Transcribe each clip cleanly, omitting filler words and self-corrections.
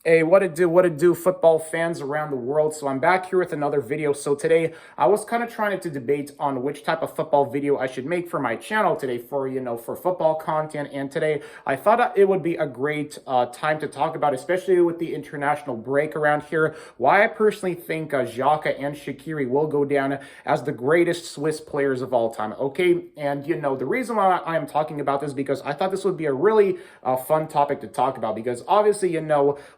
Hey, what it do, football fans around the world. So I'm back here with another video. So today I was kind of trying to debate on which type of football video I should make for my channel today for, for football content. And today I thought it would be a great time to talk about, especially with the international break around here, why I personally think Xhaka and Shaqiri will go down as the greatest Swiss players of all time. Okay. And, the reason why I am talking about this because I thought this would be a really fun topic to talk about because obviously,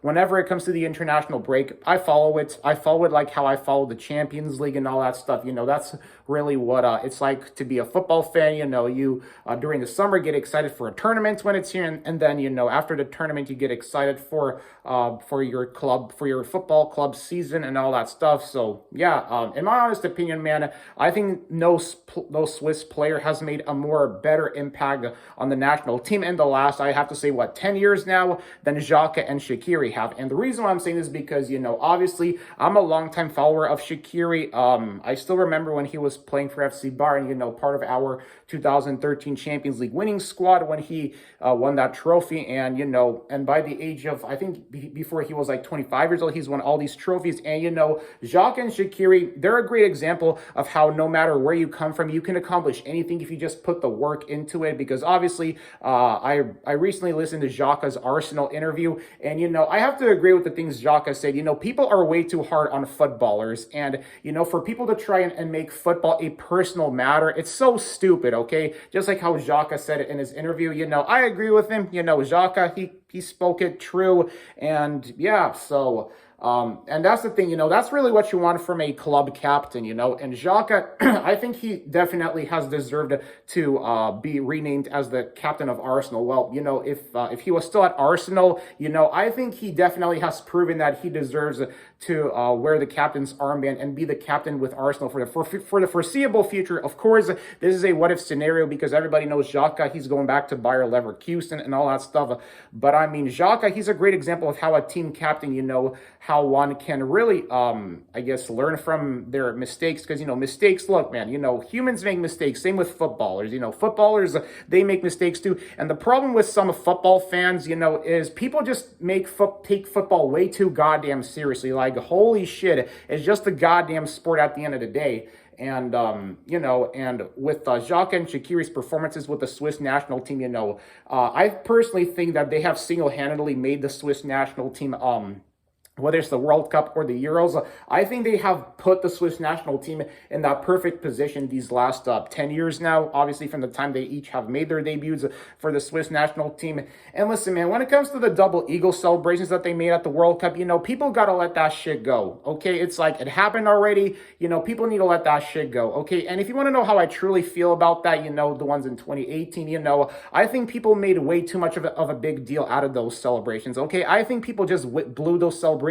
whenever it comes to the international break, I follow it. I follow it like how I follow the Champions League and all that stuff. That's really what it's like to be a football fan. You during the summer get excited for a tournament when it's here, and then after the tournament you get excited for your club, for your football club season and all that stuff. So yeah, in my honest opinion, man, I think no Swiss player has made a more better impact on the national team in the last, I have to say, 10 years now than Xhaka and Shaqiri have. And the reason why I'm saying this is because, obviously I'm a longtime follower of Shaqiri. I still remember when he was playing for FC Bayern, part of our 2013 Champions League winning squad when he won that trophy. And, and by the age of, I think before he was like 25 years old, he's won all these trophies. And, Xhaka and Shaqiri, they're a great example of how no matter where you come from, you can accomplish anything if you just put the work into it. Because obviously, I recently listened to Xhaka's Arsenal interview, and I have to agree with the things Xhaka said. People are way too hard on footballers, and for people to try and make football a personal matter, it's so stupid. Okay, just like how Xhaka said it in his interview. I agree with him. Xhaka, he spoke it true, and yeah, so. And that's the thing, that's really what you want from a club captain, and Xhaka, I think he definitely has deserved to be renamed as the captain of Arsenal. Well, if he was still at Arsenal, I think he definitely has proven that he deserves to wear the captain's armband and be the captain with Arsenal for the foreseeable future. Of course, this is a what-if scenario because everybody knows Xhaka, he's going back to Bayer Leverkusen and all that stuff. But I mean, Xhaka, he's a great example of how a team captain, how one can really, I guess, learn from their mistakes. Because, mistakes, look, man, humans make mistakes. Same with footballers. Footballers, they make mistakes too. And the problem with some football fans, is people just take football way too goddamn seriously. Like, holy shit, it's just a goddamn sport at the end of the day. And, and with Xhaka and Shaqiri's performances with the Swiss national team, I personally think that they have single-handedly made the Swiss national team, whether it's the World Cup or the Euros, I think they have put the Swiss national team in that perfect position these last 10 years now, obviously from the time they each have made their debuts for the Swiss national team. And listen, man, when it comes to the double eagle celebrations that they made at the World Cup, people got to let that shit go, okay? It's like, it happened already, people need to let that shit go, okay? And if you want to know how I truly feel about that, the ones in 2018, I think people made way too much of a big deal out of those celebrations, okay? I think people just blew those celebrations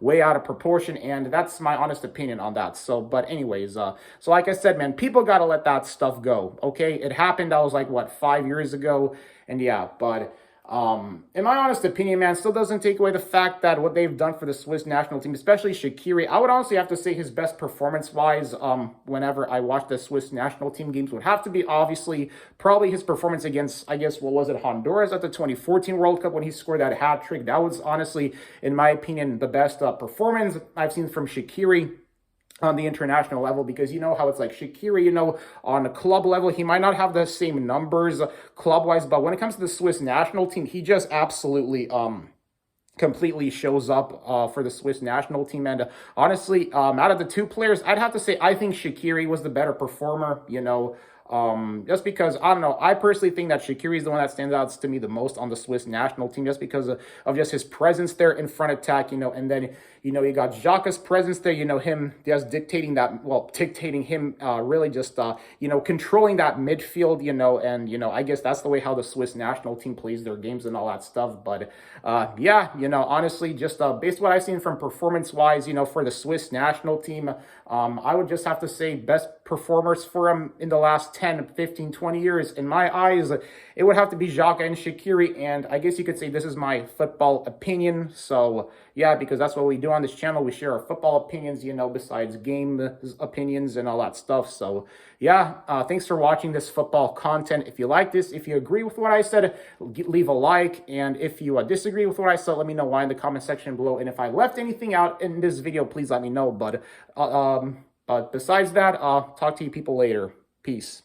way out of proportion, and that's my honest opinion on that. So, but anyways, so like I said, man, people got to let that stuff go, okay? It happened, that was like, 5 years ago, and yeah, but in my honest opinion, man, still doesn't take away the fact that what they've done for the Swiss national team, especially Shaqiri, I would honestly have to say his best performance-wise, whenever I watch the Swiss national team games, would have to be obviously probably his performance against, I guess, what was it, Honduras at the 2014 World Cup when he scored that hat trick. That was honestly, in my opinion, the best performance I've seen from Shaqiri on the international level, because how it's like Shaqiri, on a club level, he might not have the same numbers club-wise, but when it comes to the Swiss national team, he just absolutely completely shows up for the Swiss national team. And honestly, out of the two players, I'd have to say I think Shaqiri was the better performer, just because, I don't know, I personally think that Shaqiri is the one that stands out to me the most on the Swiss national team, just because of just his presence there in front attack, and then, you got Xhaka's presence there, him just dictating him really just, controlling that midfield, and, I guess that's the way how the Swiss national team plays their games and all that stuff. But, yeah, honestly, just based on what I've seen from performance-wise, for the Swiss national team, I would just have to say best performers for him in the last 10, 15, 20 years, in my eyes, it would have to be Xhaka and Shaqiri. And I guess you could say this is my football opinion. So yeah, because that's what we do on this channel. We share our football opinions, you know, besides game opinions and all that stuff. So yeah, thanks for watching this football content. If you like this, if you agree with what I said, leave a like. And if you disagree with what I said, let me know why in the comment section below. And if I left anything out in this video, please let me know. But besides that, I'll talk to you people later. Peace.